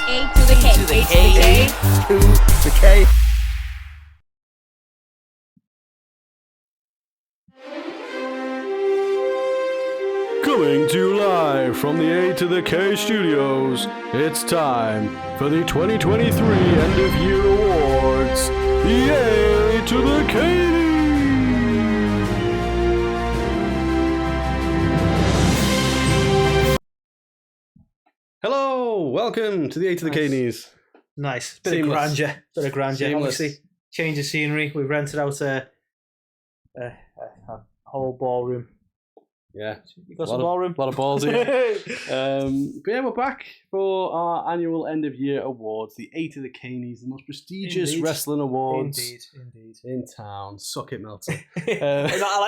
A to the K. A to the K. A to the K. Coming to you live from the A to the K studios, it's time for the 2023 End of Year Awards, the A to the K. Hello, welcome to the A to the K-Knees. Nice. Bit of grandeur. Obviously, change of scenery. We've rented out a whole ballroom. Yeah, You got some ballroom? A lot of balls here. But yeah, we're back for our annual End of Year Awards, the A to the K-Knees, the most prestigious wrestling awards Indeed. in town. Suck it, Meltzer.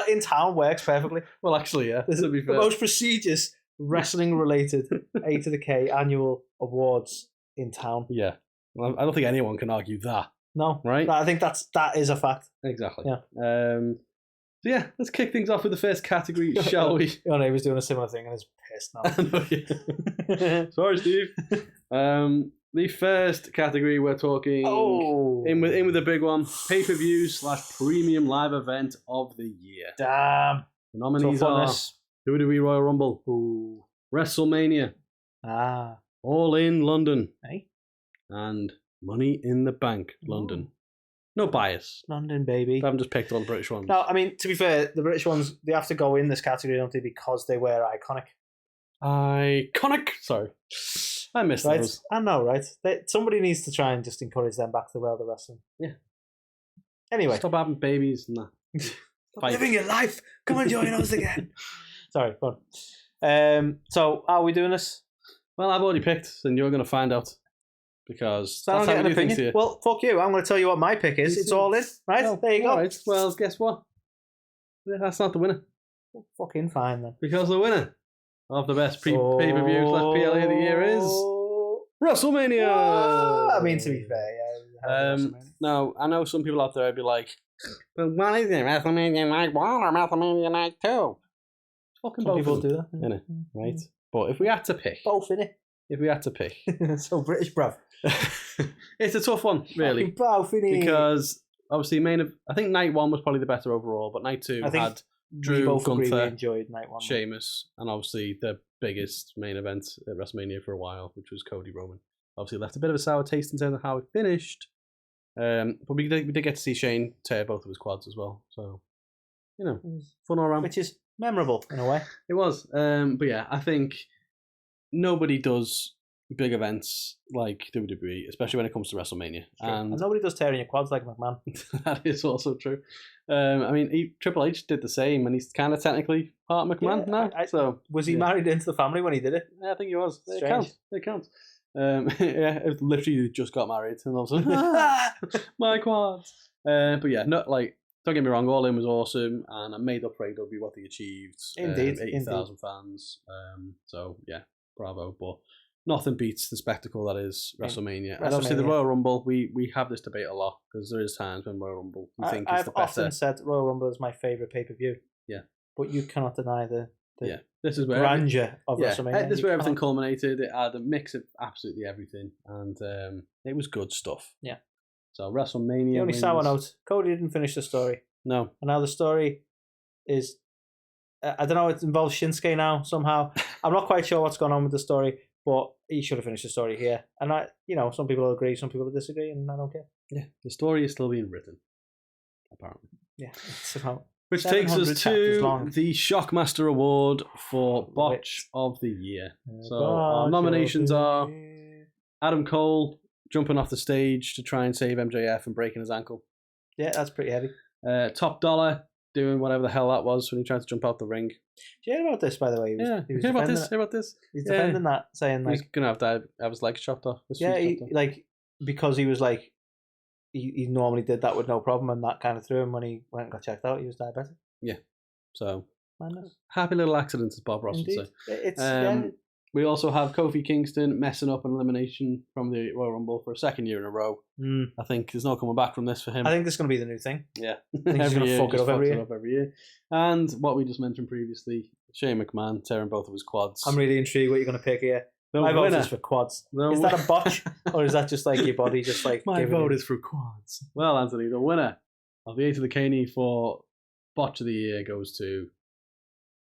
In town works perfectly. Well, actually, yeah. This is the most prestigious wrestling-related A to the K annual awards in town. Yeah. Well, I don't think anyone can argue that. No, right? I think that is a fact. Exactly. Yeah. So yeah, let's kick things off with the first category, shall we? Your neighbour's doing a similar thing and is pissed now. Sorry, Steve. The first category we're talking in with the big one, pay-per-view / premium live event of the year. Damn. The nominees are WWE Royal Rumble, WrestleMania, All In London, and Money in the Bank London. No bias. London, baby. I haven't just picked all the British ones. No, I mean, to be fair, the British ones, they have to go in this category, don't they, because they were iconic. Iconic? Sorry. I missed those. I know, right? Somebody needs to try and just encourage them back to the world of wrestling. Yeah. Anyway. Stop having babies and that. Stop living your life. Come and join us again. Sorry, go on. So, how are we doing this? Well, I've already picked, and you're going to find out. Because that's how we do things here. Well, fuck you. I'm going to tell you what my pick is. It's All In, right? Oh, there you go. Right. Well, guess what? That's not the winner. Well, fucking fine, then. Because the winner of the best pay-per-view / PLA of the year is WrestleMania! I mean, to be fair, yeah. Now, I know some people out there would be like, but why is it WrestleMania Night 1 or WrestleMania Night 2? Fucking some both people of them, do that. innit? Right? But if we had to pick... Both, innit? If we had to pick... So British, bruv. It's a tough one, really. Both, innit? Because, obviously, I think Night 1 was probably the better overall, but Night 2 had Drew, Gunther, enjoyed Night 1. Sheamus, and obviously the biggest main event at WrestleMania for a while, which was Cody Roman. Obviously left a bit of a sour taste in terms of how it finished. But we did get to see Shane tear both of his quads as well. So, fun all around. Which is memorable, in a way. It was. But yeah, I think nobody does big events like WWE, especially when it comes to WrestleMania. And nobody does tearing your quads like McMahon. That is also true. I mean, Triple H did the same, and he's kind of technically part of McMahon now. So was he married into the family when he did it? Yeah, I think he was. Strange. It counts. Yeah, it literally just got married, and all of a sudden, my quads. But yeah, don't get me wrong, All In was awesome, and I made up for AEW what they achieved. Indeed, 80,000 fans. So yeah, bravo. But nothing beats the spectacle that is WrestleMania. And obviously the Royal Rumble, we have this debate a lot, because there is times when Royal Rumble we think is the better. I've often said Royal Rumble is my favourite pay-per-view. Yeah. But you cannot deny the this is where grandeur of WrestleMania. This is where everything culminated. It had a mix of absolutely everything, and it was good stuff. Yeah. So WrestleMania. The only sour note: Cody didn't finish the story. No. And now the story is, I don't know. It involves Shinsuke now somehow. I'm not quite sure what's going on with the story, but he should have finished the story here. And some people will agree, some people will disagree, and I don't care. Yeah, the story is still being written, apparently. Yeah, it's about. Which takes us to the Shockmaster Award for Botch of the Year. So our nominations are Adam Cole jumping off the stage to try and save MJF and breaking his ankle. Yeah, that's pretty heavy. Top Dollar doing whatever the hell that was when he tried to jump out the ring. Do you hear about this, by the way? He was hear about this? He's defending that, saying he's going to have his legs chopped off. Because he was like, he normally did that with no problem, and that kind of threw him when he went and got checked out. He was diabetic. Yeah. So, madness. Happy little accident, as Bob Ross would say. It's, we also have Kofi Kingston messing up an elimination from the Royal Rumble for a second year in a row. I think there's no coming back from this for him. I think this is going to be the new thing. Yeah. I think he's going to fuck it up every year. And what we just mentioned previously, Shane McMahon tearing both of his quads. I'm really intrigued what you're going to pick here. My vote is for quads. Is that a botch? Or is that just like your body just like... My vote is for quads. Well, Anthony, the winner of the A2theK for Botch of the Year goes to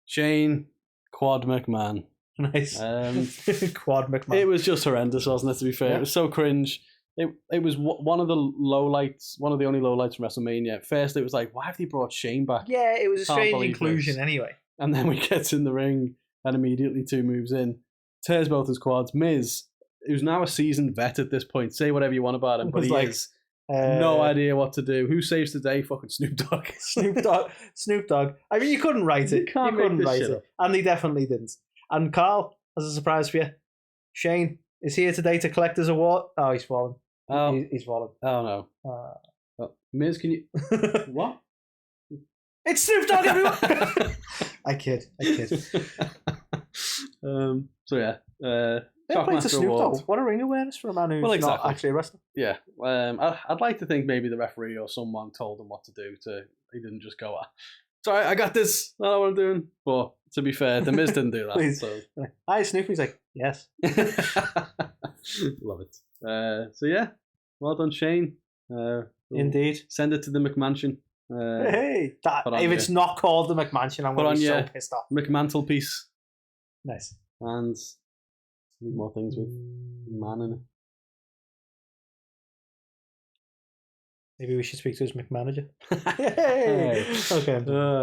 Shane Quad McMahon. Nice. Quad McMahon. It was just horrendous, wasn't it, to be fair? Yeah. It was so cringe. It was one of the lowlights, one of the only lowlights from WrestleMania. At first, it was like, why have they brought Shane back? Yeah, it was a strange inclusion anyway. And then we get in the ring, and immediately 2 moves in, tears both his quads. Miz, who's now a seasoned vet at this point, say whatever you want about him, but he has no idea what to do. Who saves the day? Fucking Snoop Dogg. Snoop Dogg. I mean, you couldn't write it. You couldn't write it. And they definitely didn't. And Carl, as a surprise for you, Shane is here today to collect his award. Oh, he's fallen. Oh. He's fallen. Oh, no. Miz, can you... What? It's Snoop Dogg, everyone! I kid. So, yeah. Shockmaster to Snoop Dogg. What a ring awareness for a man who's not actually a wrestler. Yeah. I'd like to think maybe the referee or someone told him what to do. He didn't just go, sorry, I got this. I know what I'm doing. But to be fair, The Miz didn't do that. So. Hi, Snoop. He's like, yes. Love it. So yeah, well done, Shane. Indeed. Send it to the McMansion. Hey, if it's not called the McMansion, I'm going to be so pissed off. McMantle piece. Nice. And need more things with man in it. Maybe we should speak to his McManager. Hey. Okay.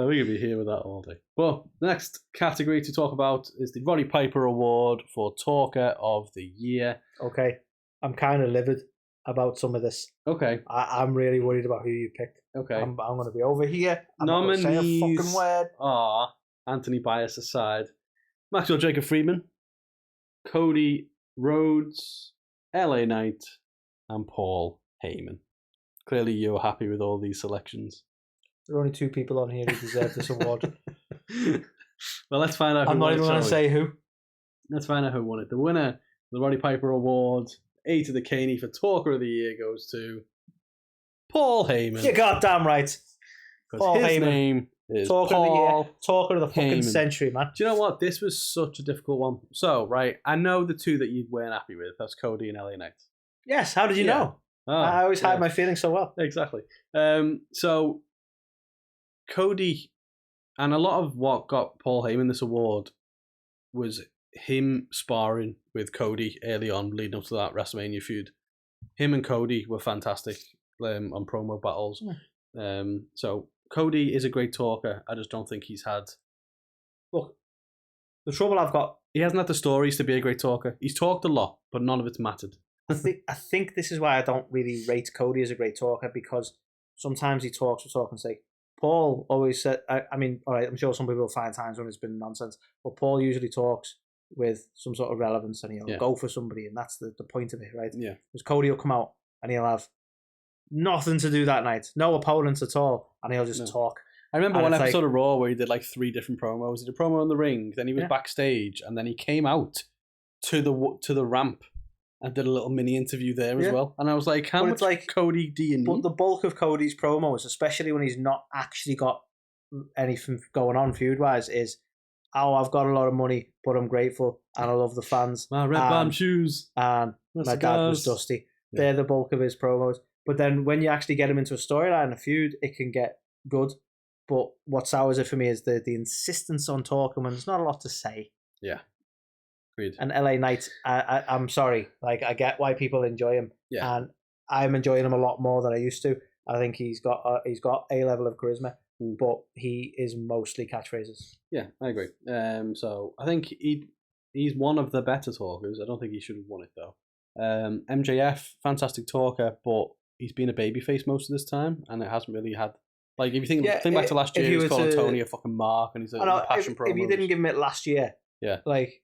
We could be here with that all day. Well, the next category to talk about is the Roddy Piper Award for Talker of the Year. Okay. I'm kind of livid about some of this. Okay. I'm really worried about who you picked. Okay. I'm going to be over here. I'm Nominees not going to say a fucking word. Are Anthony Bias aside, Maxwell Jacob Friedman, Cody Rhodes, LA Knight, and Paul Heyman. Clearly, you're happy with all these selections. There are only 2 people on here who deserve this award. Well, let's find out who I'm won not even going to say who. Let's find out who won it. The winner of the Roddy Piper Award, A2theK for Talker of the Year, goes to Paul Heyman. You're goddamn right. Paul Heyman. Name is Talker Paul of the Year. Talker of the fucking century, man. Do you know what? This was such a difficult one. So, right, I know the 2 that you weren't happy with. That's Cody and LA Knight. Yes, how did you know? Oh, I always hide my feelings so well. Exactly. So, Cody, and a lot of what got Paul Heyman this award was him sparring with Cody early on, leading up to that WrestleMania feud. Him and Cody were fantastic on promo battles. So, Cody is a great talker. I just don't think he's had... Look, the trouble I've got... He hasn't had the stories to be a great talker. He's talked a lot, but none of it's mattered. I think this is why I don't really rate Cody as a great talker, because sometimes he talks for talking's sake. Paul always said, I mean, all right, I'm sure some people will find times when it's been nonsense, but Paul usually talks with some sort of relevance and he'll go for somebody, and that's the point of it, right? Yeah. Because Cody will come out and he'll have nothing to do that night, no opponents at all, and he'll just talk. I remember one episode of Raw where he did like 3 different promos. He did a promo on the ring, then he was backstage, and then he came out to the ramp and did a little mini interview there as well. And I was like, how much Cody do you need? But the bulk of Cody's promos, especially when he's not actually got anything going on feud-wise, is, I've got a lot of money, but I'm grateful, and I love the fans. My red band shoes. And my dad was Dusty. Yeah. They're the bulk of his promos. But then when you actually get him into a storyline, a feud, it can get good. But what sours it for me is the insistence on talking when there's not a lot to say. Yeah. Agreed. And LA Knight, I'm sorry. Like, I get why people enjoy him. Yeah. And I'm enjoying him a lot more than I used to. I think he's got a level of charisma, but he is mostly catchphrases. Yeah, I agree. So I think he's one of the better talkers. I don't think he should have won it though. MJF, fantastic talker, but he's been a babyface most of this time, and it hasn't really had. Like, if you think back to last year, he was calling Tony a fucking mark, and he's a passion promo. If you didn't give him it last year, like,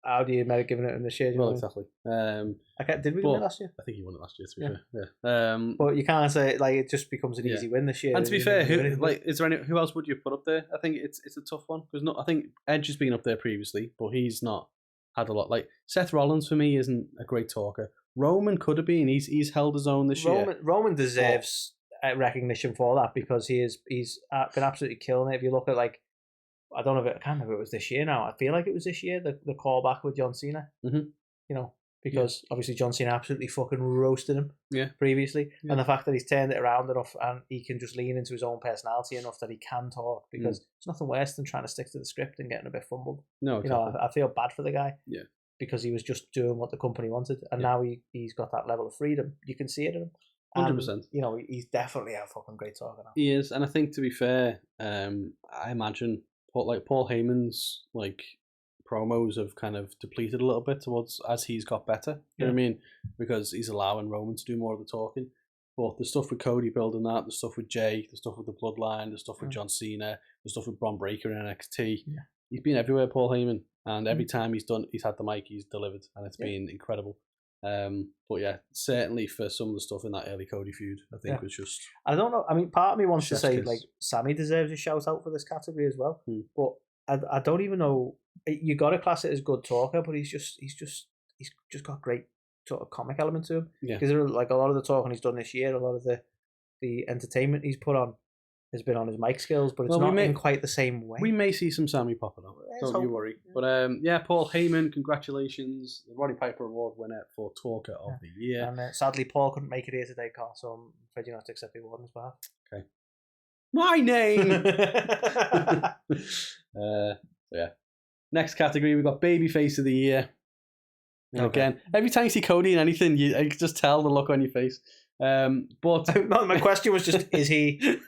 how do you make giving it in this year? Well, exactly. Did we win it last year? I think he won it last year, to be fair. Yeah. But you can't say, like, it just becomes an easy win this year. And to be fair, who else would you put up there? I think it's a tough one, because I think Edge has been up there previously, but he's not had a lot. Like, Seth Rollins for me isn't a great talker. Roman could have been. He's held his own this year. Roman deserves recognition for that, because he's been absolutely killing it. If you look at, like, I don't know if I can't remember if it was this year now. I feel like it was this year, the callback with John Cena. Mm-hmm. You know, because obviously John Cena absolutely fucking roasted him previously. Yeah. And the fact that he's turned it around enough and he can just lean into his own personality enough that he can talk, because it's nothing worse than trying to stick to the script and getting a bit fumbled. No, exactly. You know, I feel bad for the guy. Yeah. Because he was just doing what the company wanted. And now he's got that level of freedom. You can see it in him. 100%. You know, he's definitely a fucking great talker now. He is, and I think, to be fair, I imagine Paul Heyman's like promos have kind of depleted a little bit towards as he's got better. You know what I mean? Because he's allowing Roman to do more of the talking. But the stuff with Cody building that, the stuff with Jay, the stuff with the Bloodline, the stuff with John Cena, the stuff with Braun Breaker in NXT. Yeah. He's been everywhere, Paul Heyman, and every time he's had the mic, he's delivered, and it's been incredible. But yeah, certainly for some of the stuff in that early Cody feud, I think was just. I don't know. I mean, part of me wants to say like Sammy deserves a shout out for this category as well, but I don't even know. You got to class it as good talker, but he's just got great sort of comic element to him. Yeah, because like a lot of the talking he's done this year, a lot of the entertainment he's put on has been on his mic skills, but it's not in quite the same way. We may see some Sammy popping up. Don't you worry. Yeah. But Paul Heyman, congratulations, the Roddy Piper Award winner for Talker of the Year. And sadly, Paul couldn't make it here today, Carl, so I'm afraid you have to accept the award on his behalf. Okay. My name. Yeah. Next category, we've got Babyface of the Year. And again, every time you see Cody in anything, I can just tell the look on your face. But my question was just, is he?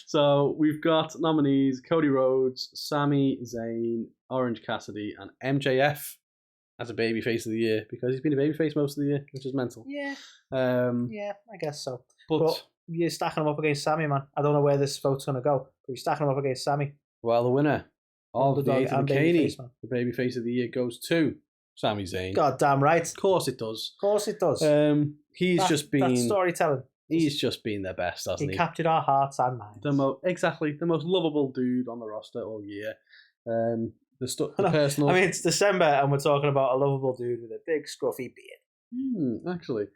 So we've got nominees: Cody Rhodes, Sami Zayn, Orange Cassidy, and MJF as a Babyface of the Year, because he's been a babyface most of the year, which is mental. Yeah. I guess so. But you're stacking him up against Sami, man. I don't know where this vote's gonna go, but you're stacking him up against Sami. Well, the winner of the A2theK, the Babyface of the Year, goes to Sami Zayn. God damn right. Of course it does. Of course it does. He's just been storytelling. He's just been their best, hasn't he? He captured our hearts and minds. The most lovable dude on the roster all year. Personal. I mean, it's December and we're talking about a lovable dude with a big scruffy beard. Actually,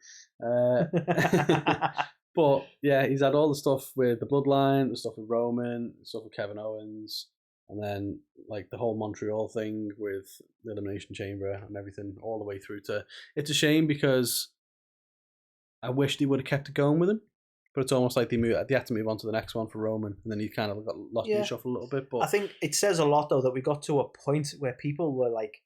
but yeah, he's had all the stuff with the Bloodline, the stuff with Roman, the stuff with Kevin Owens. And then, like, the whole Montreal thing with the Elimination Chamber and everything, all the way through to... It's a shame because I wish they would have kept it going with him. But it's almost like they had to move on to the next one for Roman. And then he kind of got lost in the shuffle a little bit. But I think it says a lot, though, that we got to a point where people were like,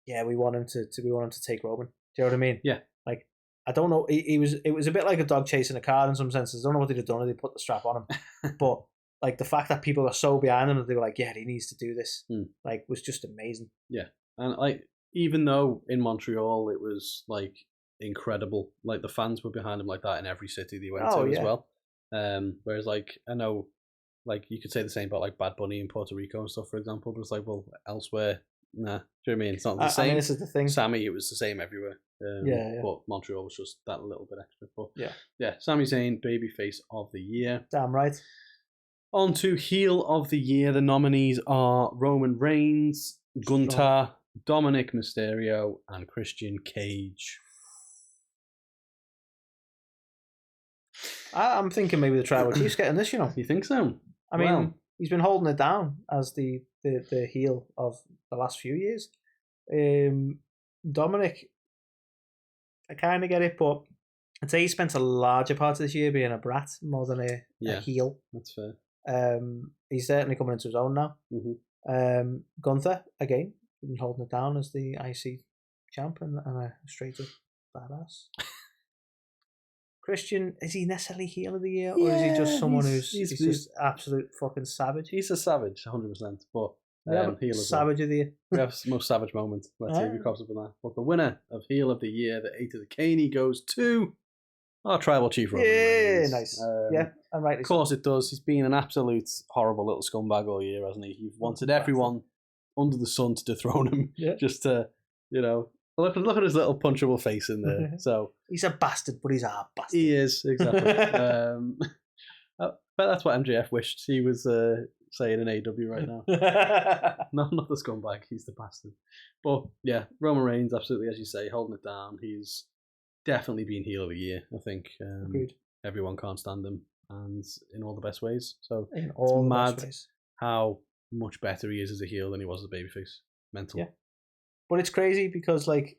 yeah, we want him to take Roman. Do you know what I mean? Yeah. Like, I don't know. It was a bit like a dog chasing a car in some senses. I don't know what they'd have done if they put the strap on him. But... like, the fact that people are so behind him that they were like, yeah, he needs to do this, like, was just amazing. Yeah. And, like, even though in Montreal it was, like, incredible, like, the fans were behind him like that in every city they went to as well. Whereas, like, I know, like, you could say the same about, like, Bad Bunny in Puerto Rico and stuff, for example, but it's like, well, elsewhere, nah. Do you know what I mean? It's not the same. I mean, this is the thing. Sami, it was the same everywhere. But Montreal was just that little bit extra. But yeah, Sami Zayn, Babyface of the Year. Damn right. On to Heel of the Year. The nominees are Roman Reigns, Gunther, Dominic Mysterio, and Christian Cage. I'm thinking maybe the Tribal Chief's getting this, you know. You think so? I mean, he's been holding it down as the heel of the last few years. Dominic, I kind of get it, but I'd say he spent a larger part of this year being a brat more than a heel. That's fair. He's certainly coming into his own now. Gunther, again, been holding it down as the IC champ and a straight up badass. Christian, is he necessarily heel of the year, or is he just someone who's just absolute fucking savage? He's a savage, 100%. But heel savage of the year. We have most savage moment. Let's see if he crops up with that. But the winner of heel of the year, the A2theK, goes to our Tribal Chief Roman Reigns. Nice. I'm right. Of course it does. He's been an absolute horrible little scumbag all year, hasn't he? You've wanted everyone under the sun to dethrone him, just to, you know, look at his little punchable face in there. So he's a bastard, but he's a bastard. He is, exactly. But that's what MJF wished he was saying in AEW right now. Not the scumbag. He's the bastard. But yeah, Roman Reigns, absolutely, as you say, holding it down. He's definitely been heel of the year, I think. Everyone can't stand him, and in all the best ways. So in all the best ways. How much better he is as a heel than he was as a babyface. Mental. Yeah. But it's crazy because, like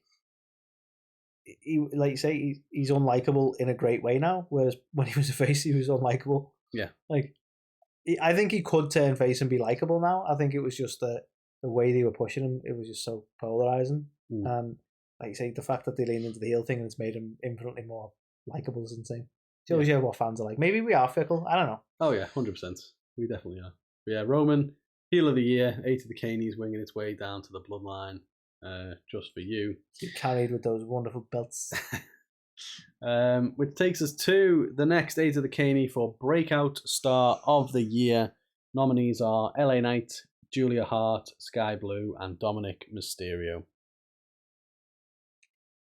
you say, he's unlikable in a great way now, whereas when he was a face, he was unlikable. Yeah. Like, I think he could turn face and be likable now. I think it was just the way they were pushing him. It was just so polarizing. And like you say, the fact that they leaned into the heel thing and it's made him infinitely more likable is insane. It shows you what fans are like. Maybe we are fickle. I don't know. Oh yeah, 100%. We definitely are. But yeah, Roman, heel of the year, A2theKnies winging its way down to the bloodline. Just for you. You're carried with those wonderful belts. Which takes us to the next A2theK for Breakout Star of the Year. Nominees are LA Knight, Julia Hart, Sky Blue, and Dominic Mysterio.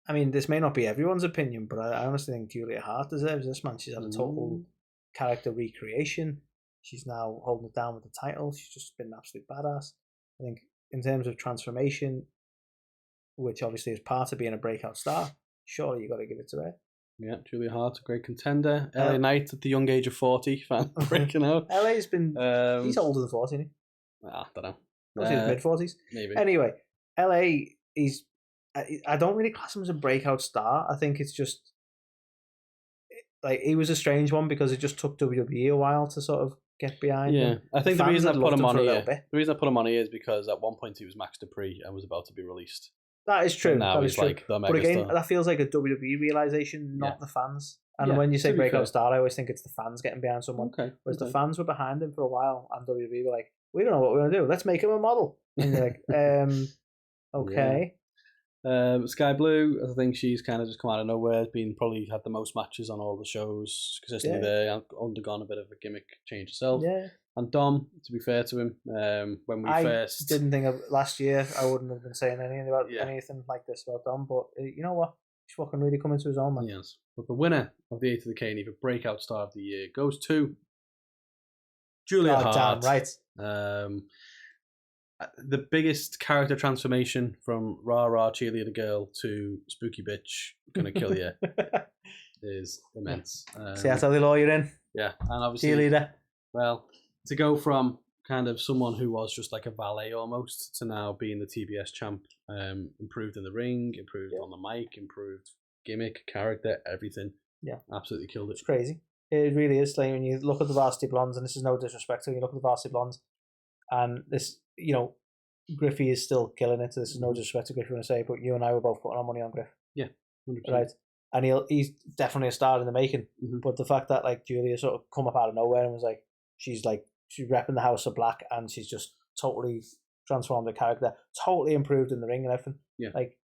I mean, this may not be everyone's opinion, but I honestly think Julia Hart deserves this, man. She's had a total character recreation. She's now holding it down with the title. She's just been an absolute badass. I think in terms of transformation, which obviously is part of being a breakout star, surely you got to give it to her. Yeah, Julia Hart, a great contender. LA Knight at the young age of 40, breaking out. LA's been... he's older than 40, isn't he? I don't know. He's in his mid-40s. Maybe. Anyway, LA, he's... I don't really class him as a breakout star. I think it's just... Like, he was a strange one because it just took WWE a while to sort of get behind him. I think the reason I put him on here is because at one point he was Max Dupree and was about to be released. That is true. And now he's like the mega But again, star. that feels like a WWE realization, not the fans. And when you say breakout star, I always think it's the fans getting behind someone. Whereas the fans were behind him for a while, and WWE were like, we don't know what we're going to do. Let's make him a model. And you're like, okay. Sky Blue, I think she's kind of just come out of nowhere. Probably had the most matches on all the shows consistently there. Undergone a bit of a gimmick change herself. Yeah. And Dom, to be fair to him, when we first... didn't think of last year, I wouldn't have been saying anything like this about Dom, but you know what? He's fucking really coming to his own, man. Yes. But the winner of the A2theK for Breakout Star of the Year goes to Julia Hart. Damn right. The biggest character transformation from rah rah cheerleader girl to spooky bitch gonna kill you is immense. See, that's how they lure you in. Yeah, and obviously cheerleader. Well, to go from kind of someone who was just like a valet almost to now being the TBS champ, improved in the ring, improved on the mic, improved gimmick, character, everything. Yeah, absolutely killed it. It's crazy. It really is. Like when you look at the Varsity Blondes, and this is no disrespect, when you look at the Varsity Blondes, and this, you know, Griffey is still killing it. So this is no disrespect to Griffey when I say, but you and I were both putting our money on Griff. Yeah, 100%. Right. And he's definitely a star in the making. But the fact that like Julia sort of come up out of nowhere and was like, she's repping the House of Black, and she's just totally transformed the character, totally improved in the ring and everything. Yeah. Like,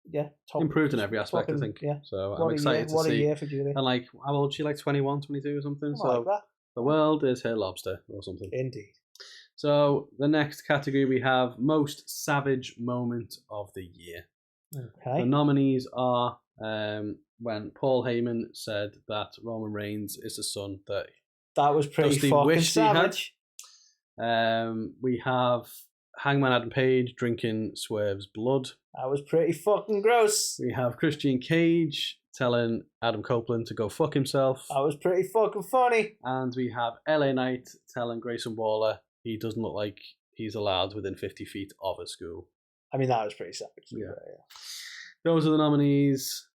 yeah, totally improved in every aspect, I think. Yeah. So I'm excited to see. What a year for Julia. And like, how old is she? Like 21, 22 or something. So like that. The world is her lobster or something. Indeed. So the next category we have most savage moment of the year. Okay. The nominees are when Paul Heyman said that Roman Reigns is the son that was pretty fucking savage. We have Hangman Adam Page drinking Swerve's blood. That was pretty fucking gross. We have Christian Cage telling Adam Copeland to go fuck himself. That was pretty fucking funny. And we have LA Knight telling Grayson Waller he doesn't look like he's allowed within 50 feet of a school. I mean, that was pretty savage. Yeah. Those are the nominees.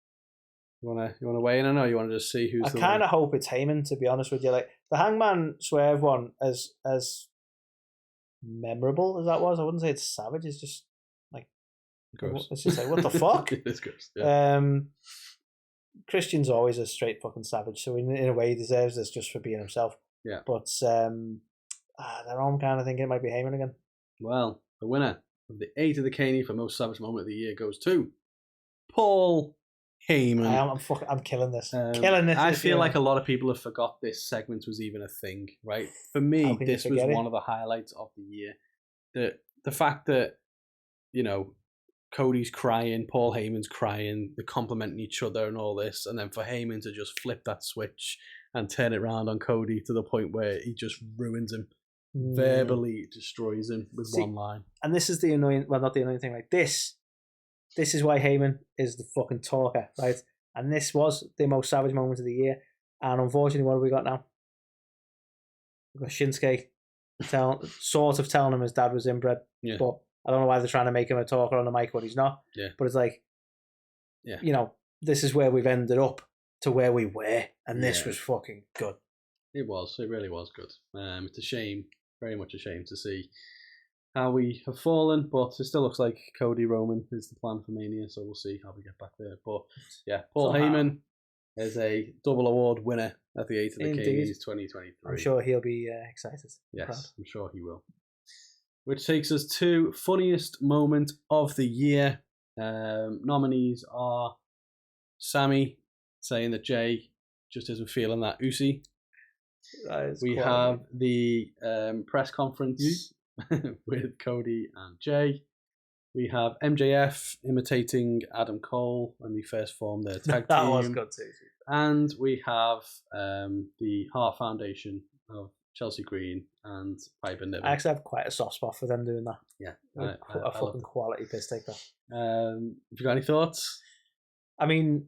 You wanna weigh in? I know you want to just see who's. I kind of hope it's Heyman, to be honest with you. Like the Hangman Swerve one, as memorable as that was, I wouldn't say it's savage. It's just like gross. It's just like, what the fuck? It's gross. Yeah. Christian's always a straight fucking savage, so in a way he deserves this just for being himself. Yeah. But I'm kind of thinking it might be Heyman again. Well, the winner of the A2theK for most savage moment of the year goes to Paul Heyman. I'm killing this. Killing this. I feel like a lot of people have forgot this segment was even a thing, right? For me, this was one of the highlights of the year. The fact that, you know, Cody's crying, Paul Heyman's crying, they're complimenting each other and all this, and then for Heyman to just flip that switch and turn it around on Cody to the point where he just ruins him, verbally destroys him with one line. And this is the annoying, well, not the annoying thing, like this is why Heyman is the fucking talker, right? And this was the most savage moment of the year. And unfortunately, what have we got now? We've got Shinsuke sort of telling him his dad was inbred. Yeah. But I don't know why they're trying to make him a talker on the mic when he's not. Yeah. But it's like, yeah, this is where we've ended up to where we were, and this was fucking good. It was. It really was good. It's a shame, very much a shame to see how we have fallen, but it still looks like Cody Roman is the plan for Mania, so we'll see how we get back there. But yeah, Paul Heyman is a double award winner at the A2theKnies 2023. I'm sure he'll be excited. Yes, proud. I'm sure he will. Which takes us to funniest moment of the year. Nominees are Sammy saying that Jay just isn't feeling that Uzi. We have the press conference with Cody and Jay. We have MJF imitating Adam Cole when they first formed their tag team. That was good too. And we have the Heart Foundation of Chelsea Green and Piper Niven. I actually have quite a soft spot for them doing that. Yeah. A fucking quality piss take that. Have you got any thoughts? I mean,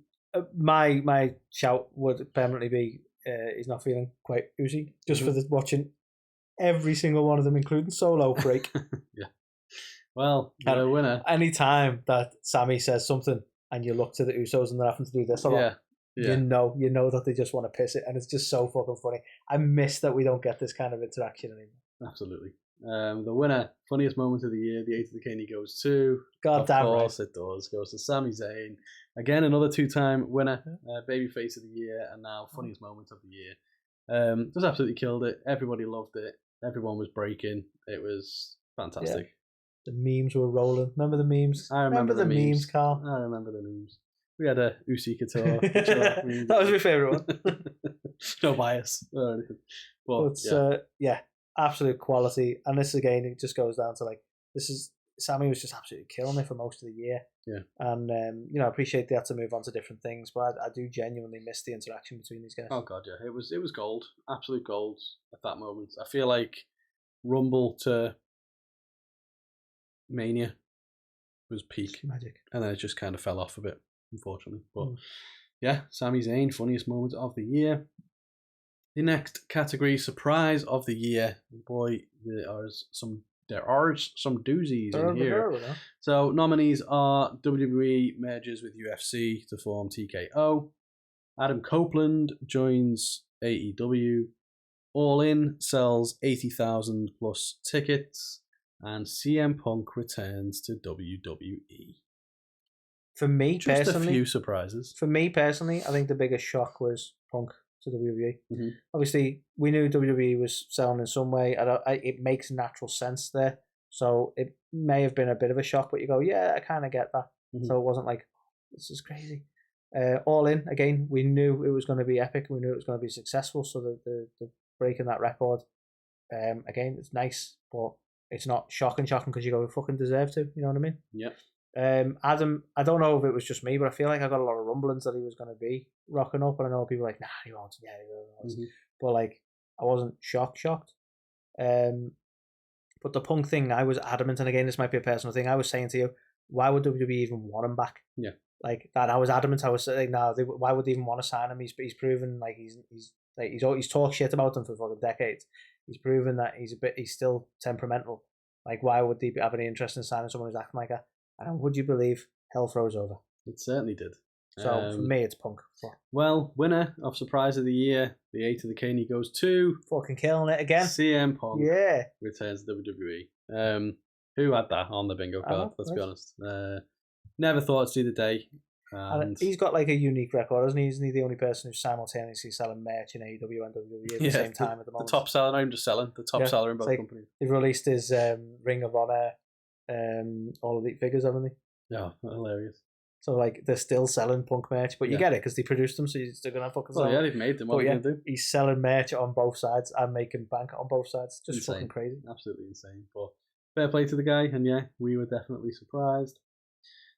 my shout would permanently be he's not feeling quite oozy, just for the watching every single one of them, including Solo break. Yeah. Well, you're a winner. Any time that Sammy says something and you look to the Usos and they're having to do this a lot, you know that they just want to piss it, and it's just so fucking funny. I miss that we don't get this kind of interaction anymore. Absolutely. The winner, funniest moment of the year, the A2theKnies goes to. God damn right. Of course it does. Goes to Sami Zayn. Again, another 2-time winner, Babyface of the year, and now funniest moment of the year. Just absolutely killed it. Everybody loved it. Everyone was breaking. It was fantastic. Yeah. The memes were rolling. Remember the memes? I remember the memes, Carl. I remember the memes. We had a Uzi Couture. That was my favourite one. No bias or anything. But absolute quality. And this again, it just goes down to Sammy was just absolutely killing it for most of the year. Yeah. And I appreciate they had to move on to different things, but I do genuinely miss the interaction between these guys. Oh god, yeah. It was gold. Absolute gold at that moment. I feel like Rumble to Mania was peak. Magic. And then it just kind of fell off a bit, unfortunately. But yeah, Sami Zayn, funniest moment of the year. The next category, surprise of the year. Boy, there are some doozies in here. So nominees are WWE merges with UFC to form TKO. Adam Copeland joins AEW. All In sells 80,000 plus tickets. And CM Punk returns to WWE. For me Just personally, a few surprises. For me personally, I think the biggest shock was Punk to WWE. Mm-hmm. Obviously, we knew WWE was selling in some way. It makes natural sense there. So it may have been a bit of a shock, but you go, yeah, I kind of get that. Mm-hmm. So it wasn't like, this is crazy. All In, again, we knew it was going to be epic. We knew it was going to be successful. So the breaking that record, again, it's nice, but it's not shocking because you go, fucking deserve to. You know what I mean? Yeah. Adam, I don't know if it was just me, but I feel like I got a lot of rumblings that he was going to be rocking up, and I know people were like, nah, he won't. Yeah, he will. Mm-hmm. But like, I wasn't shocked. But the Punk thing, I was adamant, and again, this might be a personal thing. I was saying to you, why would WWE even want him back? Yeah. Like that, I was adamant. I was saying, no, why would they even want to sign him? He's proven like he's talked shit about them for fucking decades. He's proven that he's still temperamental. Like, why would they have any interest in signing someone who's acting like that? And would you believe hell froze over? It certainly did. So for me, it's Punk. Well, winner of surprise of the year, the A2theKnies goes to fucking killing it again. CM Punk. Yeah, returns to WWE. Who had that on the bingo card? Let's be honest. Never thought it'd see the day. And he's got like a unique record, isn't he? Isn't he the only person who's simultaneously selling merch in AEW and WWE at the same time at the moment? The top seller, not even just selling, the top seller in both companies. They've released his Ring of Honor All Elite figures, haven't they? Yeah, hilarious. So like they're still selling Punk merch, but you get it because they produced them, so you're still gonna fucking sell. Oh yeah, they've made them. What are you gonna do? He's selling merch on both sides and making bank on both sides. Just insane. Fucking crazy. Absolutely insane. But fair play to the guy, and yeah, we were definitely surprised.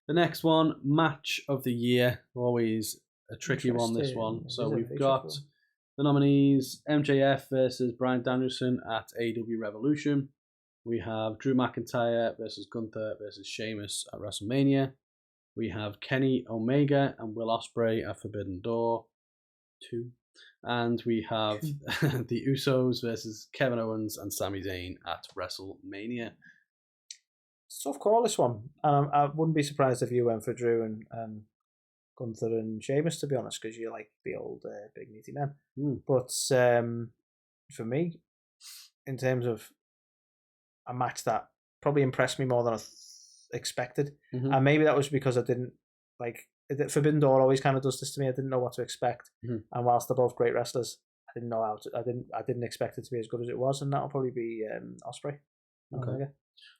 The next one, match of the year, always a tricky one. This one. So we've got the nominees: MJF versus Bryan Danielson at AEW Revolution. We have Drew McIntyre versus Gunther versus Sheamus at WrestleMania. We have Kenny Omega and Will Ospreay at Forbidden Door 2. And we have the Usos versus Kevin Owens and Sami Zayn at WrestleMania. Tough call, this one. And I wouldn't be surprised if you went for Drew and Gunther and Sheamus, to be honest, because you like the old big meaty men. But for me, in terms of a match that probably impressed me more than I expected, and maybe that was because I didn't like Forbidden Door always kind of does this to me. I didn't know what to expect, and whilst they're both great wrestlers, I didn't know how to. I didn't expect it to be as good as it was, and that'll probably be Ospreay. Okay.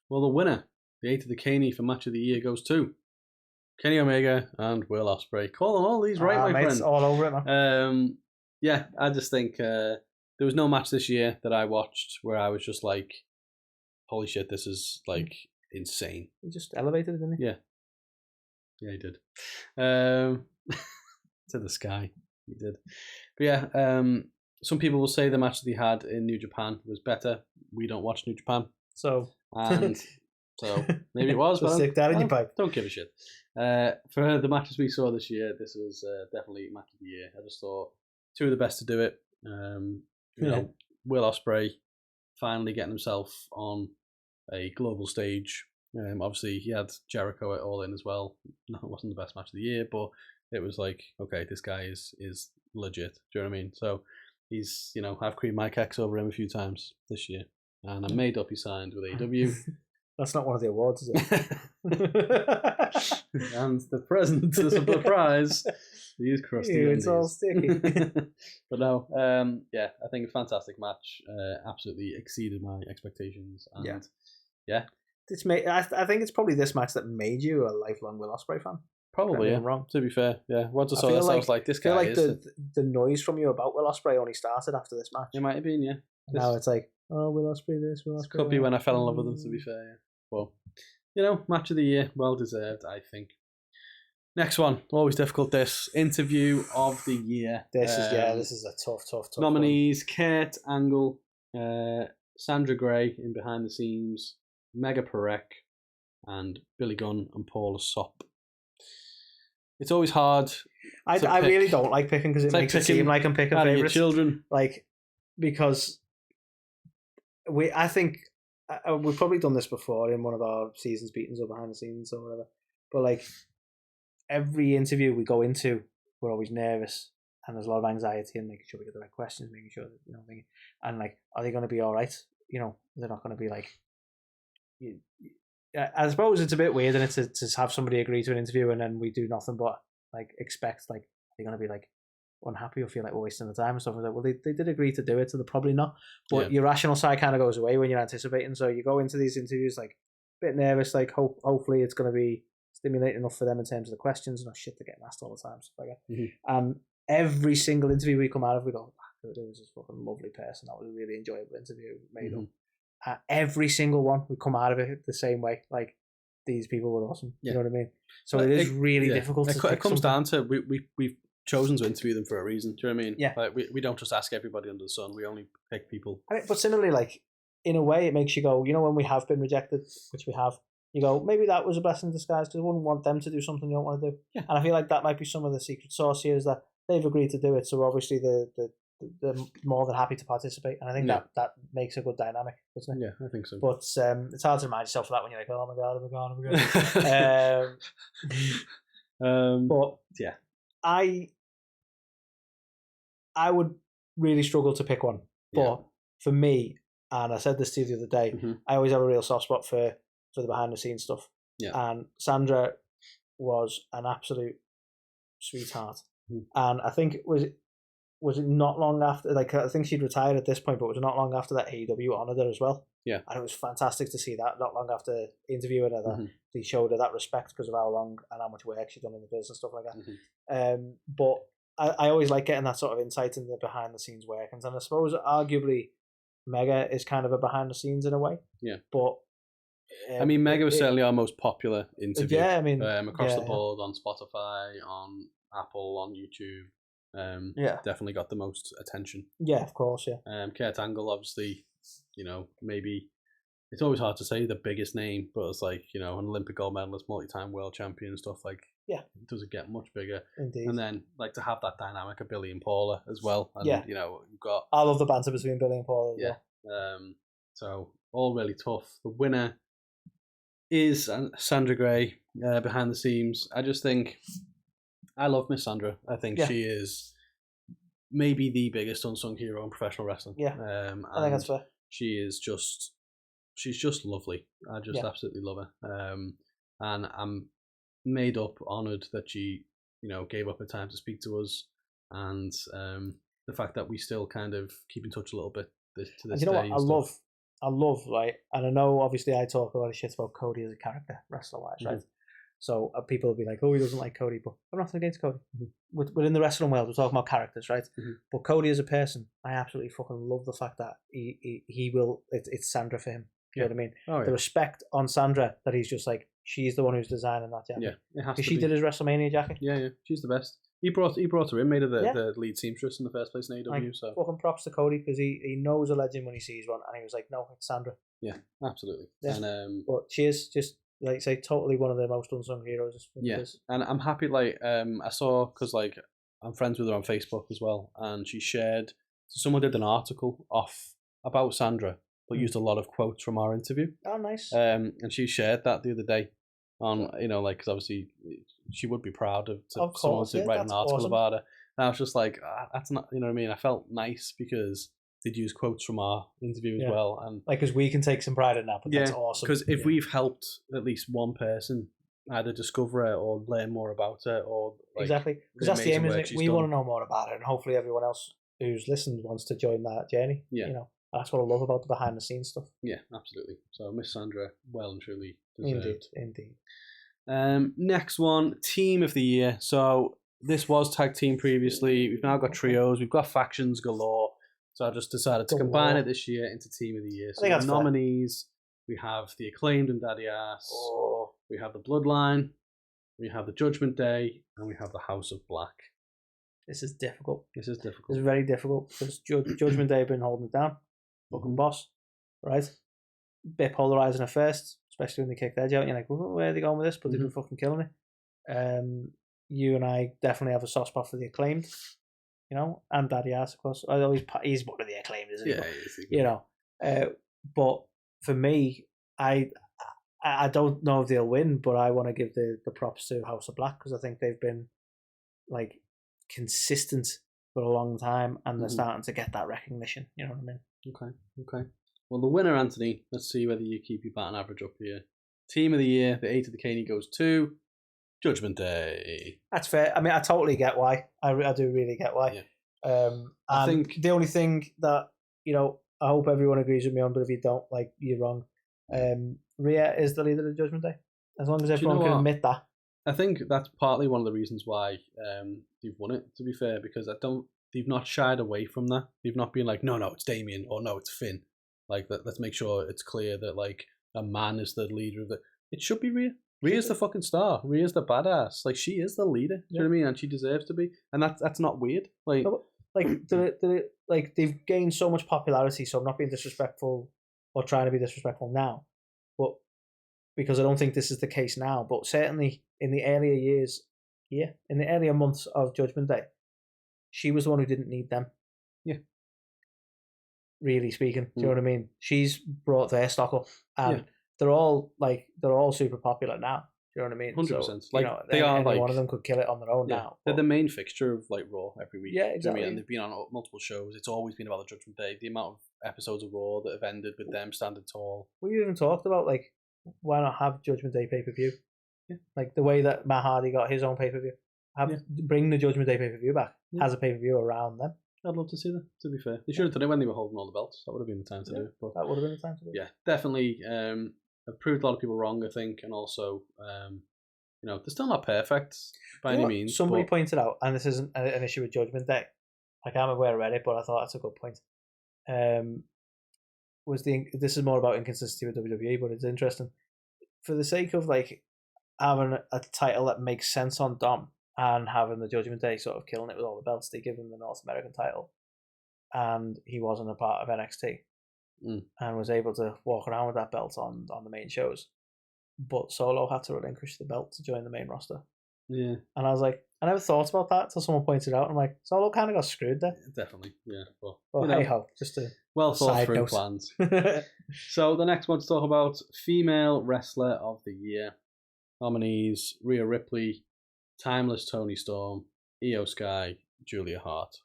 Well, the winner, the A2theK for match of the year, goes to Kenny Omega and Will Ospreay. Calling all these right, my friend. All over it, man. Yeah, I just think there was no match this year that I watched where I was just like, holy shit, this is like insane. He just elevated it, didn't he? Yeah. Yeah, he did. To the sky, he did. But yeah, some people will say the match that he had in New Japan was better. We don't watch New Japan. So maybe it was, but stick that in your pipe. Don't give a shit. For the matches we saw this year, this was definitely match of the year. I just thought two of the best to do it. You know, Will Ospreay finally getting himself on a global stage. Obviously, he had Jericho at All In as well. No, it wasn't the best match of the year, but it was like, okay, this guy is legit. Do you know what I mean? So he's, I've creamed my kecks over him a few times this year, and I'm made up he signed with AEW. That's not one of the awards, is it? And the present is a surprise. These crusty it's all sticky. But no, yeah, I think a fantastic match. Absolutely exceeded my expectations. And yeah. I think it's probably this match that made you a lifelong Will Ospreay fan. Probably, yeah. Wrong. To be fair, yeah. Once I saw this, I was like, this guy I feel like is... the noise from you about Will Ospreay only started after this match. It might have been, yeah. Now it's like, oh, Will Ospreay this, Will Ospreay could be when I fell in love with him, to be fair, yeah. Well, match of the year, well deserved, I think. Next one, always difficult. This interview of the year. This is a tough nominees: one. Kurt Angle, Sandra Gray in behind the scenes, Mega Perek, and Billy Gunn and Paula Sop. It's always hard. I really don't like picking because it makes it seem like I'm picking favorites. Children, because I think we've probably done this before in one of our seasons beatings or behind the scenes or whatever. But every interview we go into, we're always nervous and there's a lot of anxiety and making sure we get the right questions, making sure that and are they going to be all right? They're not going to be I suppose it's a bit weird, and to have somebody agree to an interview and then we do nothing but expect they're going to be unhappy or feel like we're wasting the time and stuff like that. Well, they did agree to do it, so they're probably not. But your rational side kind of goes away when you're anticipating. So you go into these interviews a bit nervous, hopefully it's going to be stimulating enough for them in terms of the questions and shit they're getting asked all the time, stuff like that. And every single interview we come out of, we go, it was this fucking lovely person. That was a really enjoyable interview. Made up. Every single one, we come out of it the same way. These people were awesome. You know what I mean? So it is really difficult. It comes down to we've chosen to interview them for a reason. Do you know what I mean? Yeah. We don't just ask everybody under the sun. We only pick people. But similarly, in a way, it makes you go, when we have been rejected, which we have, you go, maybe that was a blessing in disguise because I wouldn't want them to do something you don't want to do. Yeah. And I feel like that might be some of the secret sauce here, is that they've agreed to do it. So obviously they're more than happy to participate, and I think that makes a good dynamic, doesn't it? Yeah, I think so. But it's hard to remind yourself of that when you're like, oh my god, oh my god. But yeah, I would really struggle to pick one. But for me, and I said this to you the other day, I always have a real soft spot for the behind the scenes stuff. Yeah. And Sandra was an absolute sweetheart, and I think was it not long after, I think she'd retired at this point, but it was not long after that AEW honoured her as well. Yeah. And it was fantastic to see that, not long after interviewing her, that they showed her that respect because of how long and how much work she'd done in the business and stuff like that. But I always like getting that sort of insight into the behind the scenes workings, and I suppose arguably Mega is kind of a behind the scenes in a way. Yeah. But Mega was certainly our most popular interview. Yeah, across the board, on Spotify, on Apple, on YouTube. Definitely got the most attention. Yeah, of course, yeah. Kurt Angle, obviously, maybe it's always hard to say the biggest name, but it's an Olympic gold medalist, multi-time world champion, stuff does it get much bigger. Indeed. And then like to have that dynamic of Billy and Paula as well. And Yeah. you've got I love the banter between Billy and Paula as well. So all really tough. The winner is Sandra Gray behind the scenes. I just think I love Miss Sandra. I think she is maybe the biggest unsung hero in professional wrestling. Yeah. I think that's fair. She's just lovely. I just absolutely love her. And I'm made up honoured that she, gave up her time to speak to us, and the fact that we still kind of keep in touch a little bit to this day. What I love, right? And I know obviously I talk a lot of shit about Cody as a character, wrestler wise, right? So people will be like, "Oh, he doesn't like Cody," but I'm nothing against Cody. Within the wrestling world, we're talking about characters, right? But Cody as a person, I absolutely fucking love the fact that he will. It's Sandra for him. You know what I mean? Oh, the respect on Sandra that he's just like, she's the one who's designing that jacket. Yeah, because she did his WrestleMania jacket. Yeah, she's the best. He brought her in, made her the lead seamstress in the first place in AEW. So fucking props to Cody, because he knows a legend when he sees one, and he was like, no, it's Sandra. Yeah, absolutely. Yeah. And but she is just, like you say, totally one of the most unsung heroes. And I'm happy. Like I saw, because like I'm friends with her on Facebook as well, and she shared. So someone did an article about Sandra, but used a lot of quotes from our interview. Oh, nice. And she shared that the other day on, because obviously she would be proud of someone to write an article about her. And I was just like, that's not, you know what I mean? I felt nice because they'd use quotes from our interview as well. And like, because we can take some pride in that, but that's awesome. Because if we've helped at least one person either discover her or learn more about her, or exactly, because that's the aim, isn't it? We want to know more about her, and hopefully everyone else who's listened wants to join that journey. That's what I love about the behind the scenes stuff. Yeah, absolutely. So Miss Sandra, well and truly deserved. Indeed. Next one, Team of the Year. So this was tag team previously. We've now got trios. We've got factions galore. So I just decided to combine it this year into Team of the Year. So the nominees, we have the Acclaimed and Daddy Ass. We have the Bloodline. We have the Judgment Day, and we have the House of Black. This is difficult. This is very difficult, because Judgment Day have been holding it down. Fucking boss, right? Bit polarizing at first, especially when they kicked Edge out. And you're like, where are they going with this? But they've been fucking killing it. You and I definitely have a soft spot for the Acclaimed, and Daddy Ass, of course. Although he's one of the Acclaimed, isn't he? Yeah, he is. But for me, I don't know if they'll win, but I want to give the props to House of Black, because I think they've been like consistent for a long time, and they're starting to get that recognition. You know what I mean? Okay. Well, the winner, Anthony, let's see whether you keep your batting average up here. Team of the Year, the A2theK goes to Judgment Day. That's fair. I mean, I totally get why. I do really get why. Yeah. I think the only thing that, I hope everyone agrees with me on, but if you don't, like, you're wrong. Rhea is the leader of Judgment Day. As long as everyone can admit that. I think that's partly one of the reasons why they've won it, to be fair, because they've not shied away from that. They've not been like, no, it's Damien, or no, it's Finn. Like, let's make sure it's clear that, like, a man is the leader of the... It should be Rhea. Rhea's the fucking star. Rhea's the badass. Like, she is the leader. Do you know what I mean? And she deserves to be. And that's not weird. Like, they've gained so much popularity, so I'm not being disrespectful or trying to be disrespectful now. But because I don't think this is the case now, but certainly in the earlier years, in the earlier months of Judgment Day, she was the one who didn't need them. Yeah. Really speaking, do you know what I mean? She's brought their stock up, and they're all super popular now. Do you know what I mean? 100%. So, like, they are, like, one of them could kill it on their own now. They're the main fixture of, like, Raw every week. Yeah, exactly. Do you know what I mean? And they've been on multiple shows. It's always been about the Judgment Day. The amount of episodes of Raw that have ended with them standing tall. We even talked about, like, why not have Judgment Day pay-per-view? Yeah. Like, the way that Matt Hardy got his own pay-per-view. Bring the Judgment Day pay-per-view back as a pay-per-view around them. I'd love to see that, to be fair. They should have done it when they were holding all the belts. That would have been the time to do it. But that would have been the time to do it. Yeah, definitely. I've proved a lot of people wrong, I think. And also, they're still not perfect by any means. Somebody pointed out, and this isn't an issue with Judgment Day. I can't remember where I read it, but I thought that's a good point. This is more about inconsistency with WWE, but it's interesting. For the sake of, like, having a title that makes sense on Dom, and having the Judgment Day sort of killing it with all the belts, they give him the North American title, and he wasn't a part of NXT, and was able to walk around with that belt on the main shows. But Solo had to relinquish the belt to join the main roster. Yeah, And I was like, I never thought about that until someone pointed it out. I'm like, Solo kind of got screwed there. definitely. Yeah, but Well, hey ho, just a well thought side through note. plans. So the next one to talk about female wrestler of the year. Nominees: Rhea Ripley, Timeless Toni Storm, Io Sky, Julia Hart.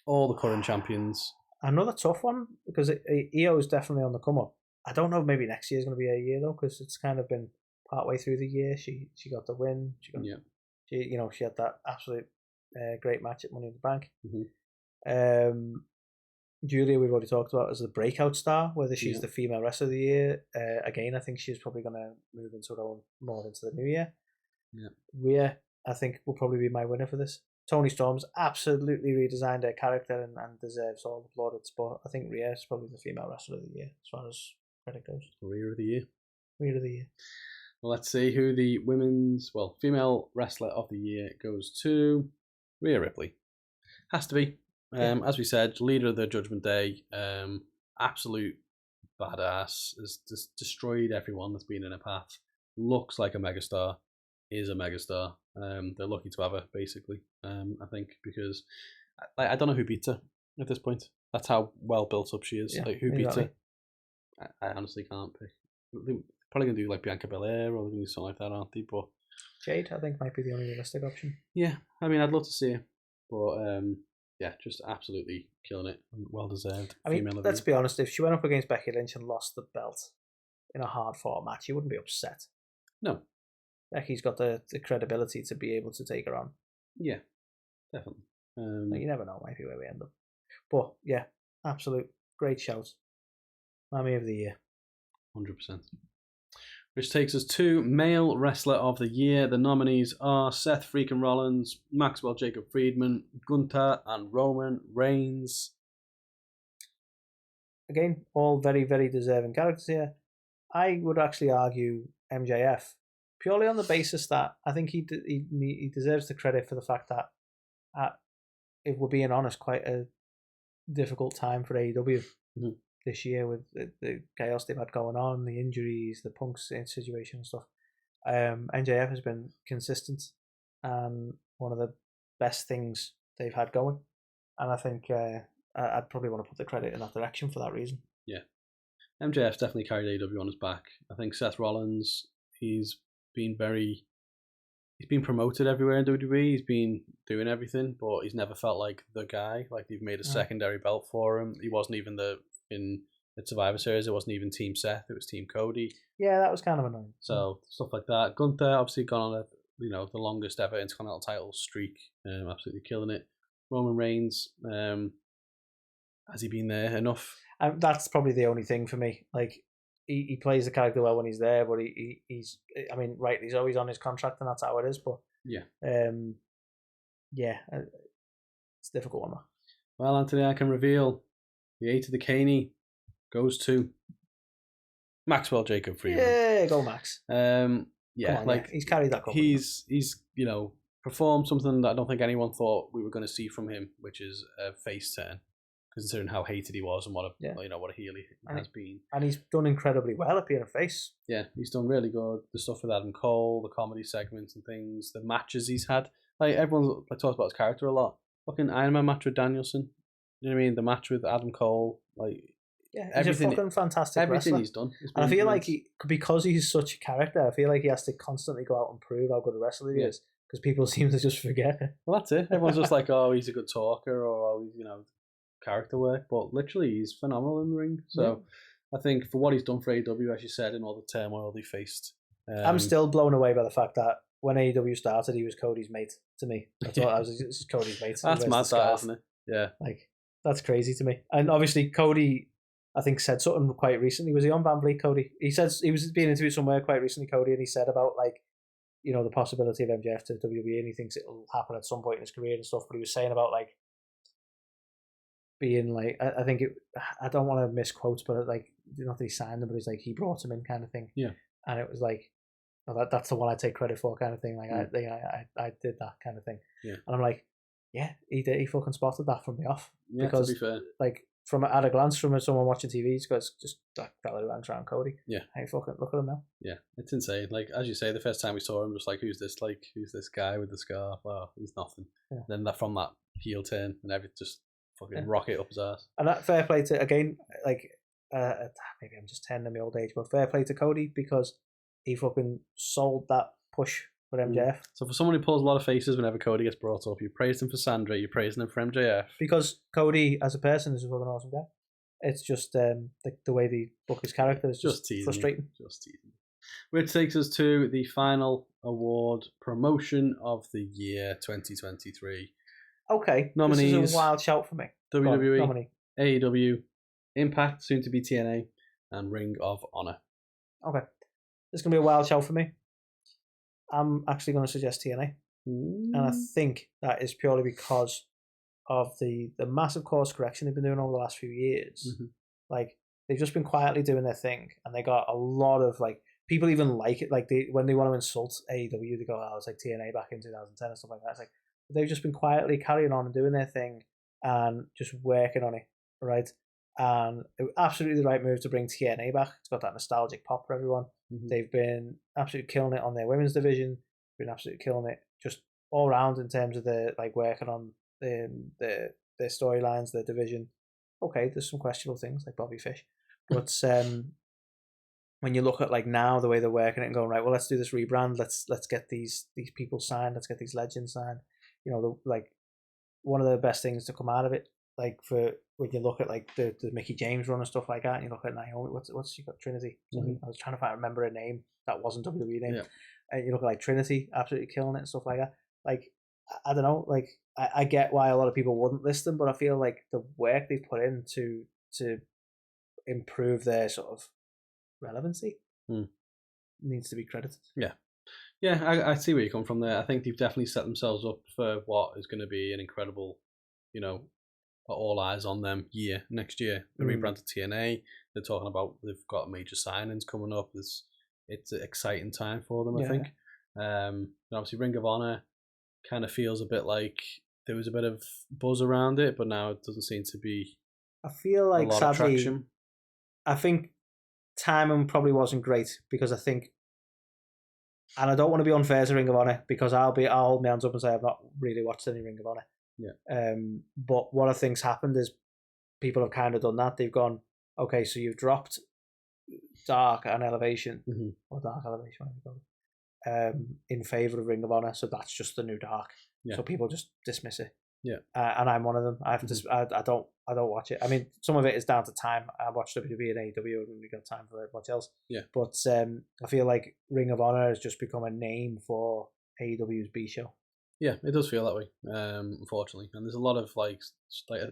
All the current champions. Another tough one because EO is definitely on the come up. I don't know. Maybe next year is going to be a year though, because it's kind of been partway through the year. She got the win. She had that absolute great match at Money in the Bank. Mm-hmm. Julia, we've already talked about as the breakout star. Whether she's the female wrestler of the year, again, I think she's probably going to move into her own more into the new year. Yeah, Rhea, I think, will probably be my winner for this. Toni Storm's absolutely redesigned her character and deserves all the plaudits, but I think Rhea is probably the female wrestler of the year as far as credit goes. Rhea of the year. Rhea of the year. Well, let's see who the female wrestler of the year goes to. Rhea Ripley. Has to be. As we said, leader of the Judgment Day, absolute badass, has just destroyed everyone that's been in her path. Looks like a megastar, is a megastar. They're lucky to have her, basically. I think because I don't know who beats her at this point. That's how well built up she is. Yeah, who beats her? I honestly can't pick. They're probably gonna do like Bianca Belair or they're gonna do something like that, aren't they? But Jade, I think, might be the only realistic option. Yeah, I mean, I'd love to see her, but yeah, just absolutely killing it. Well deserved. I mean, let's be honest. If she went up against Becky Lynch and lost the belt in a hard-fought match, you wouldn't be upset. No. Becky's got the credibility to be able to take her on. Yeah, definitely. You never know, maybe where we end up. But yeah, absolute great shout. Mammy of the year. 100%. Which takes us to Male Wrestler of the Year. The nominees are Seth freaking Rollins, Maxwell Jacob Friedman, Gunther, and Roman Reigns. Again, all very, very deserving characters here. I would actually argue MJF, purely on the basis that I think he deserves the credit for the fact that, if we're being honest, quite a difficult time for AEW this year with the chaos they've had going on, the injuries, the Punk situation and stuff. MJF has been consistent and one of the best things they've had going. And I think I'd probably want to put the credit in that direction for that reason. Yeah. MJF's definitely carried AEW on his back. I think Seth Rollins, he's been promoted everywhere in WWE. He's been doing everything, but he's never felt like the guy. Like they've made a secondary belt for him. He wasn't even in the Survivor Series. It wasn't even Team Seth. It was Team Cody. Yeah, that was kind of annoying. So stuff like that. Gunther obviously gone on the longest ever Intercontinental title streak. Absolutely killing it. Roman Reigns, has he been there enough? That's probably the only thing for me. Like he plays the character well when he's there, but he's he's always on his contract and that's how it is. But yeah, it's a difficult one. Well, Anthony, I can reveal the A2theK goes to Maxwell Jacob Friedman. Yeah, go Max. He's carried that. He's performed something that I don't think anyone thought we were going to see from him, which is a face turn, considering how hated he was and what a heel he has been. And he's done incredibly well at being a face. Yeah, he's done really good. The stuff with Adam Cole, the comedy segments and things, the matches he's had. Like everyone talks about his character a lot. Fucking Iron Man match with Danielson. You know what I mean? The match with Adam Cole, he's a fucking fantastic everything wrestler. He's done. And I feel like because he's such a character, I feel like he has to constantly go out and prove how good a wrestler he is, because people seem to just forget it. Well, that's it. Everyone's just like, oh, he's a good talker, or oh, he's character work, but literally he's phenomenal in the ring. So I think for what he's done for AEW, as you said, in all the turmoil they faced, I'm still blown away by the fact that when AEW started, he was Cody's mate to me. I thought I was Cody's mate. That's mad, isn't it? Yeah, that's crazy to me. And obviously Cody, I think, said something quite recently. Was he on Van Vliet, Cody? He said he was being interviewed somewhere quite recently, Cody, and he said about the possibility of MJF to WWE, and he thinks it'll happen at some point in his career and stuff. But he was saying about being I think I don't want to misquote, but not that he signed him, but he's he brought him in kind of thing. Yeah. And it was that's the one I take credit for kind of thing. I did that kind of thing. Yeah. And I'm he fucking spotted that from the off. Yeah, because to be fair. from at a glance from someone watching TV, it's just that fella who hangs around Cody. Yeah. Hey, fucking look at him now. Yeah, it's insane. Like, as you say, the first time we saw him, just like, who's this guy with the scarf? Oh, he's nothing. Yeah. Then from that heel turn and everything, just fucking rocket up his ass. And that fair play to, again, like, maybe I'm just turning in my old age, but fair play to Cody because he fucking sold that push for MJF. So for someone who pulls a lot of faces whenever Cody gets brought up, you praised him for Sandra, you're praising him for MJF. Because Cody, as a person, is a fucking awesome guy. It's just the way they book his character is just frustrating. Just teasing. Which takes us to the final award, Promotion of the Year 2023. Okay, nominees: this is a wild shout for me. WWE, AEW, Impact, soon to be TNA, and Ring of Honor. Okay, this is going to be a wild shout for me. I'm actually going to suggest TNA. And I think that is purely because of the massive course correction they've been doing over the last few years. Mm-hmm. Like, they've just been quietly doing their thing, and they got a lot of, like, people even like it. Like, when they want to insult AEW, they go, oh, it's like TNA back in 2010 and stuff like that. It's like, they've just been quietly carrying on and doing their thing and just working on it, right? And it was absolutely the right move to bring TNA back. It's got that nostalgic pop for everyone. Mm-hmm. They've been absolutely killing it on their women's division. Been absolutely killing it just all around in terms of the, like, working on their storylines, their division. Okay, there's some questionable things like Bobby Fish, but when you look at, like, now the way they're working it and going, right, well, let's do this rebrand. Let's get these people signed. Let's get these legends signed. You know, like, one of the best things to come out of it, like, for when you look at, like, the Mickey James run and stuff like that, and you look at Naomi, what's she got, Trinity. Mm-hmm. I was trying to remember her name that wasn't WWE name. Yeah. And you look at, like, Trinity absolutely killing it and stuff like that. Like, I don't know, like, I get why a lot of people wouldn't list them, but I feel like the work they've put in to improve their sort of relevancy needs to be credited. Yeah, I see where you come from there. I think they've definitely set themselves up for what is going to be an incredible, you know, all eyes on them year next year. The rebrand to TNA. They're talking about they've got major signings coming up. It's an exciting time for them, I think. And obviously Ring of Honor kind of feels a bit like there was a bit of buzz around it, but now it doesn't seem to be. I feel like, a lot of traction. I think timing probably wasn't great because I think, and I don't want to be unfair to Ring of Honor because I'll hold my hands up and say I've not really watched any Ring of Honor. Yeah. But what I think's happened is people have kind of done that. They've gone, okay, so you've dropped Dark and Elevation, or Dark Elevation, in favor of Ring of Honor. So that's just the new Dark. Yeah. So people just dismiss it. Yeah. And I'm one of them. I don't watch it. I mean, some of it is down to time. I watch WWE and AEW and we got time for much else. Yeah. But I feel like Ring of Honor has just become a name for AEW's B show. Yeah, it does feel that way, unfortunately. And there's a lot of like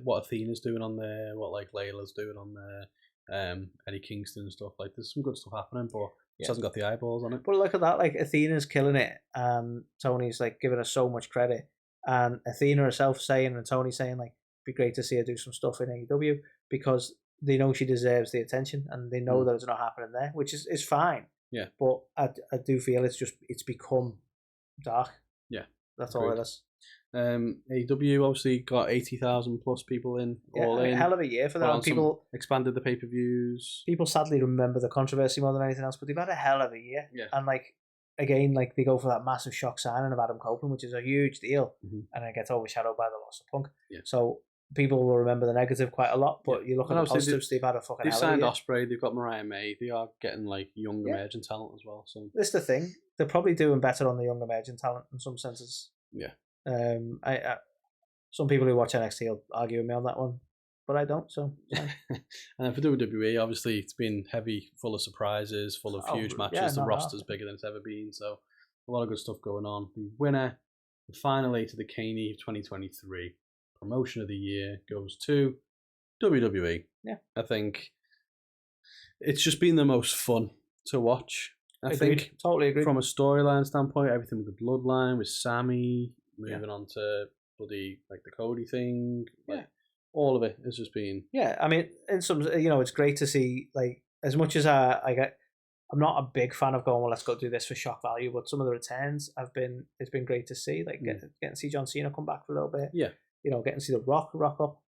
what Athena's doing on there, what like Layla's doing on there, Eddie Kingston and stuff. Like, there's some good stuff happening, but just hasn't got the eyeballs on it. But look at that, like, Athena's killing it, and Tony's like giving her so much credit. And Athena herself saying, and Tony saying, like, it'd be great to see her do some stuff in AEW because they know she deserves the attention and they know that it's not happening there, which is fine. Yeah. But I do feel it's become Dark. Yeah. That's all it is. AEW obviously got 80,000 plus people in, all in. Hell of a year for them. People expanded the pay-per-views. People sadly remember the controversy more than anything else, but they've had a hell of a year. Yeah. And, like, again, like, they go for that massive shock signing of Adam Copeland, which is a huge deal, and it gets overshadowed by the loss of Punk. Yeah. So people will remember the negative quite a lot, but you look at the positives, they've had a fucking hell of a year. They've signed Ospreay, they've got Mariah May, they are getting, like, young emerging talent as well. So this is the thing. They're probably doing better on the young emerging talent in some senses. Yeah. I some people who watch NXT will argue with me on that one, but I don't. So. And for WWE, obviously, it's been heavy, full of surprises, full of huge matches. The roster's bigger than it's ever been, so a lot of good stuff going on. The winner, finally, to the A2theK of 2023, Promotion of the Year goes to WWE. Yeah, I think it's just been the most fun to watch. I think totally agree. From a storyline standpoint, everything with the bloodline, with Sammy, moving on to bloody like the Cody thing, like all of it has just been. Yeah, I mean, in some, it's great to see. Like, as much as I'm not a big fan of going, well, let's go do this for shock value, but some of the returns it's been great to see. Like getting to see John Cena come back for a little bit. Yeah, getting to see the Rock up.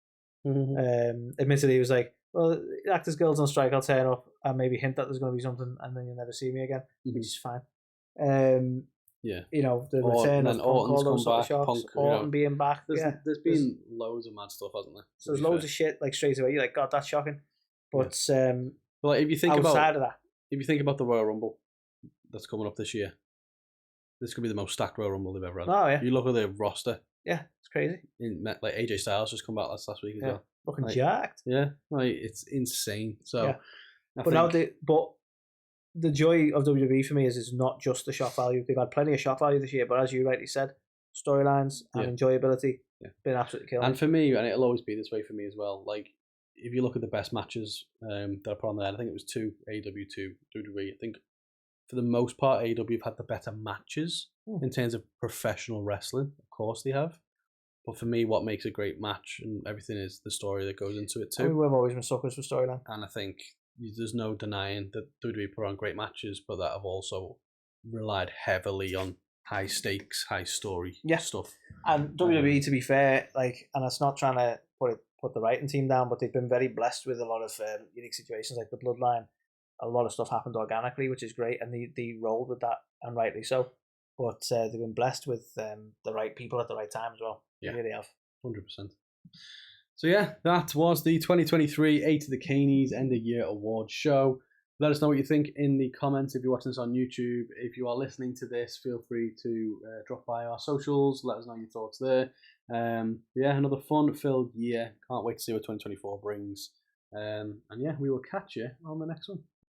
Admittedly, he was like, well, Actors Guild's on strike, I'll turn up and maybe hint that there's going to be something, and then you'll never see me again, which is fine. Yeah. You know, the return of Punk, all those sort of shocks, Punk, Orton being back. There's been loads of mad stuff, hasn't there? So there's loads of shit, like, straight away. You're like, God, that's shocking. But well, if you think outside of that, if you think about the Royal Rumble that's coming up this year, this could be the most stacked Royal Rumble they've ever had. Oh, yeah. You look at the roster. Yeah, it's crazy. Like AJ Styles just come back last week as well. Looking jacked. Yeah, like it's insane. So, but the joy of WWE for me is not just the shock value. They've had plenty of shock value this year, but as you rightly said, storylines and enjoyability been absolutely killing. And for me, and it'll always be this way for me as well. Like, if you look at the best matches that I put on there, I think it was 2 AEW, 2 WWE. I think for the most part, AEW have had the better matches in terms of professional wrestling. Of course, they have. But for me, what makes a great match and everything is the story that goes into it too. We've always been suckers for storyline. And I think there's no denying that WWE put on great matches, but that have also relied heavily on high stakes, high story stuff. And WWE, to be fair, like, and it's not trying to put the writing team down, but they've been very blessed with a lot of unique situations, like the Bloodline. A lot of stuff happened organically, which is great, and they rolled with that, and rightly so. But they've been blessed with the right people at the right time as well. Yeah, they really have. 100%. So yeah, that was the 2023 A2theKnies End of Year Awards show. Let us know what you think in the comments if you're watching this on YouTube. If you are listening to this, feel free to drop by our socials. Let us know your thoughts there. Yeah, another fun-filled year. Can't wait to see what 2024 brings. And yeah, we will catch you on the next one.